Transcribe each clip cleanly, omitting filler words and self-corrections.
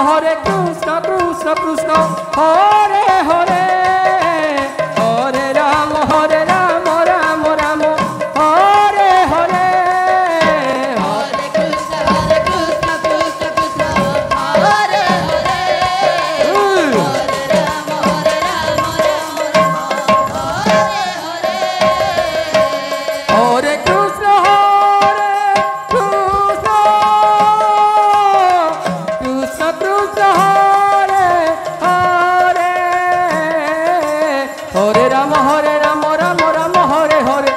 Hare Krishna, Krishna Krishna, Hare Hare, Hare Rama, Rama Rama, Hare Hare, Hare Krishna, Krishna Krishna, Hare Hare, Hare Rama, Rama Hare Hare. Hare Krishna, Krishna Krishna, Hare Hare, Hare Rama, Rama Rama, Hare Hare.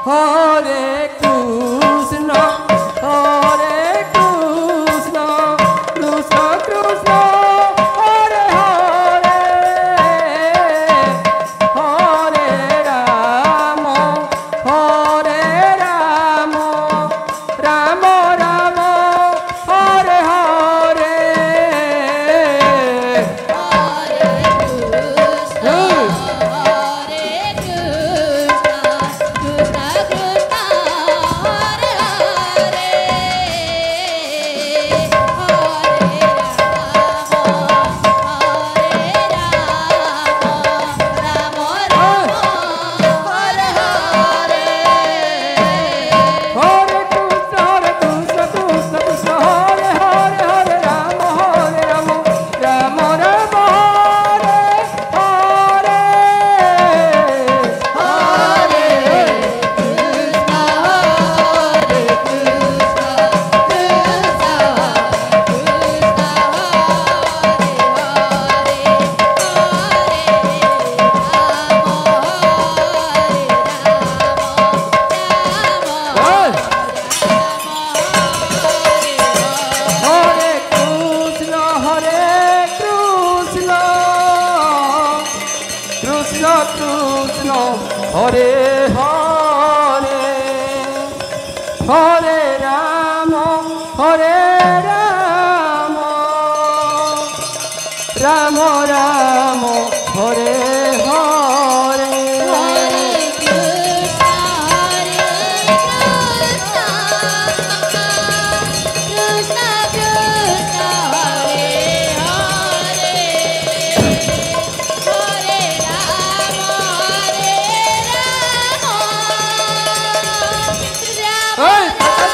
Hare Krishna, Hare Krishna, Krishna Krishna, Hare Hare, Hare Rama, Rama Rama, Hare Hare. Krishna Krishna, Hare Hare, Hare Rama, Rama Rama, Hare Hare. Hey!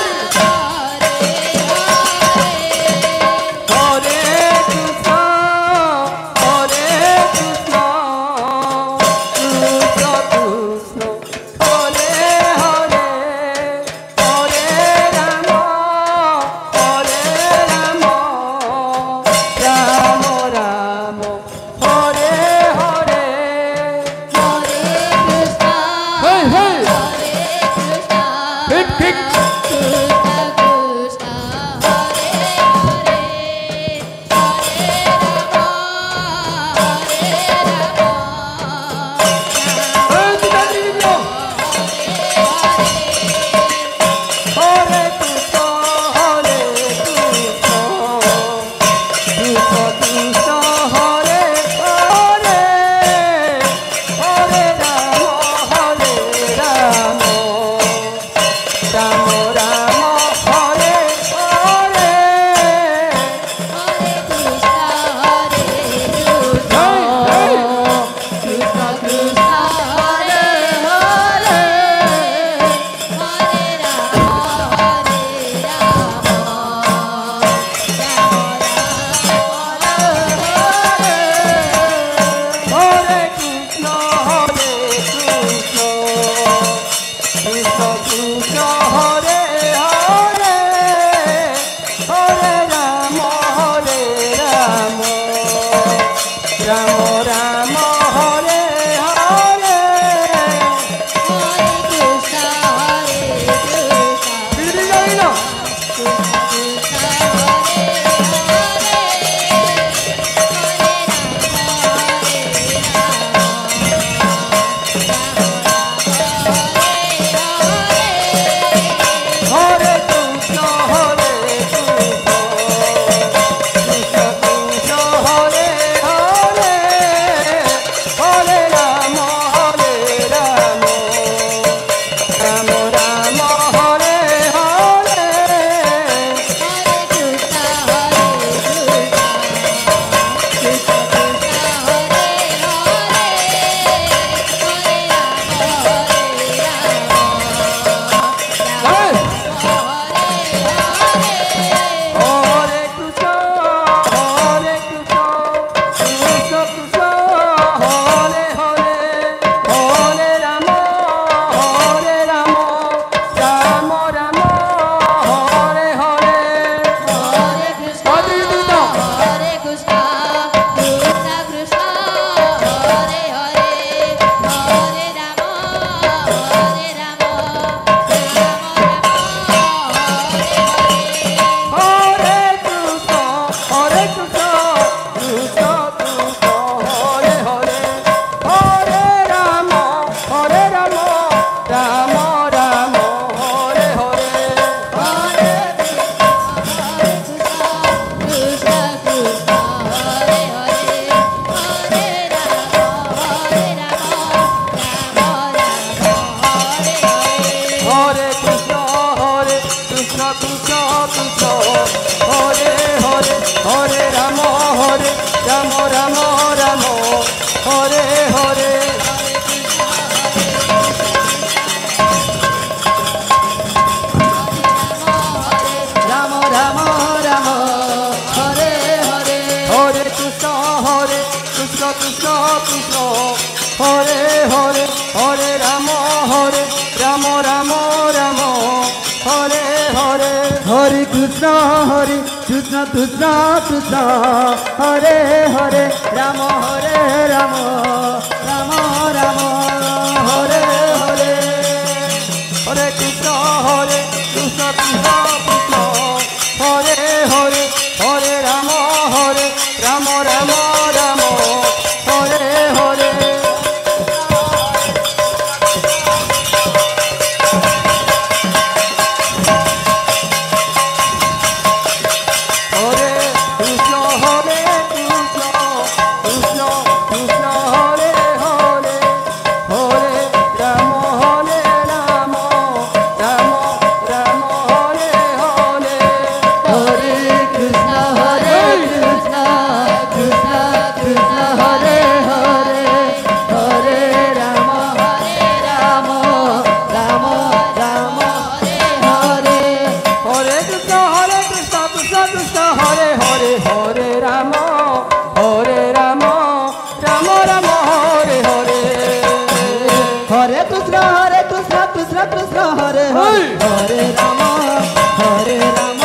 Hare Hare Ram Ram Ram Ram Hare Hare Hare Krishna Krishna Krishna Hare Hare Ram Ram Ram Hare Hare Hare Krishna Krishna Krishna Hare Hare Hare Ram Ram Ram Ram Hare Hare Hare Krishna Krishna Krishna Krishna Hare Hare Hare Ram Ram Ram Ram Hare Hare Hare Krishna Krishna Krishna Krishna Hare Hare Hare Ram Ram Ram Ram Hare Hare Krishna Krishna Krishna Hare Hare Hare Ram Ram Ram Hare Hare Hare Krishna Krishna Krishna Hare Hare Hare Ram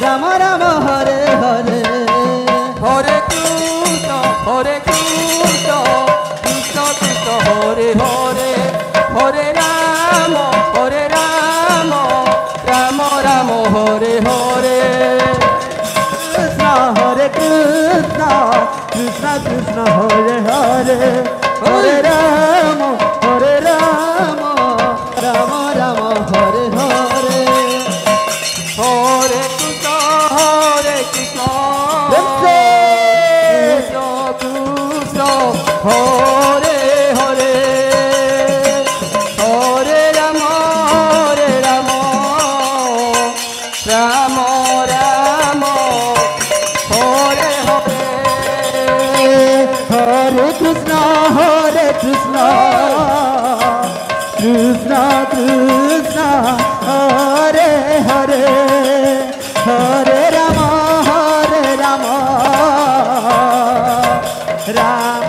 Ram Ram Hare Hare Hare Krishna Krishna Krishna Krishna Hare Hare Hare Ram Ram Ram Hare Hare Krishna Hare Krishna Krishna Krishna Hare Hare Hare Ram Ram Ram Hare Hare Hare Krishna Krishna Krishna Hare Hare Hare Ram Ram Ram Hare Hare Hare Krishna Krishna Krishna Hare Hare Hare Ram Ram Ram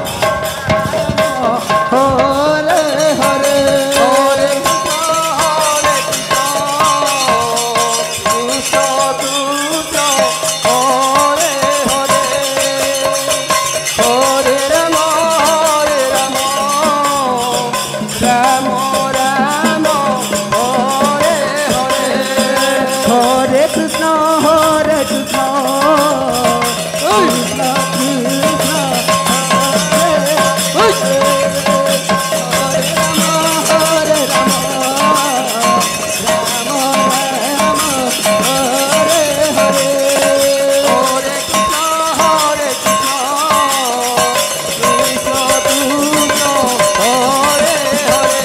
Hare Hare Hare Krishna Krishna Krishna Hare Hare Hare Ram Ram Ram Hare Hare Hare Krishna Krishna Krishna Krishna Hare Ram Ram Ram Hare Hare Hare Krishna Krishna Krishna Hare Hare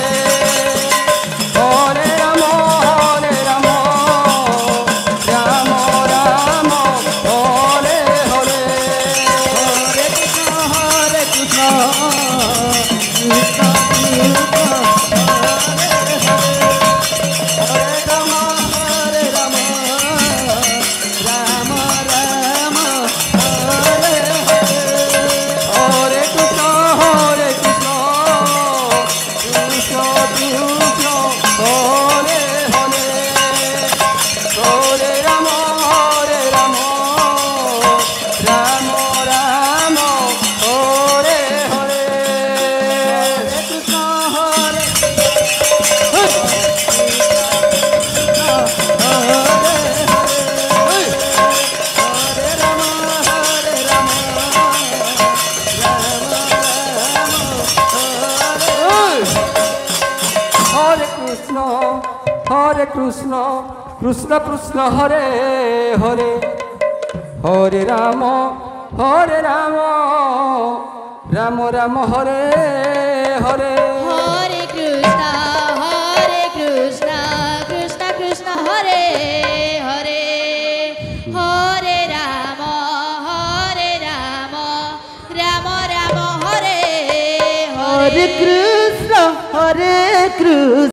Hare Ram Ram Ram Hare Hare Hare Krishna Krishna Krishna Krishna Hare Ram Ram Ram Ram Hare Hare Hare Krishna Krishna Krishna Krishna Hare Hare Hare Ram Ram Ram Hare Hare Krishna Hare Hare Ram Ram Hare Krishna Krishna Krishna Krishna Hare Hare Hare Ram Ram Ram Hare Hare Hare Krishna Krishna Krishna Hare Hare Hare Ram Ram Ram Hare Hare Hare Krishna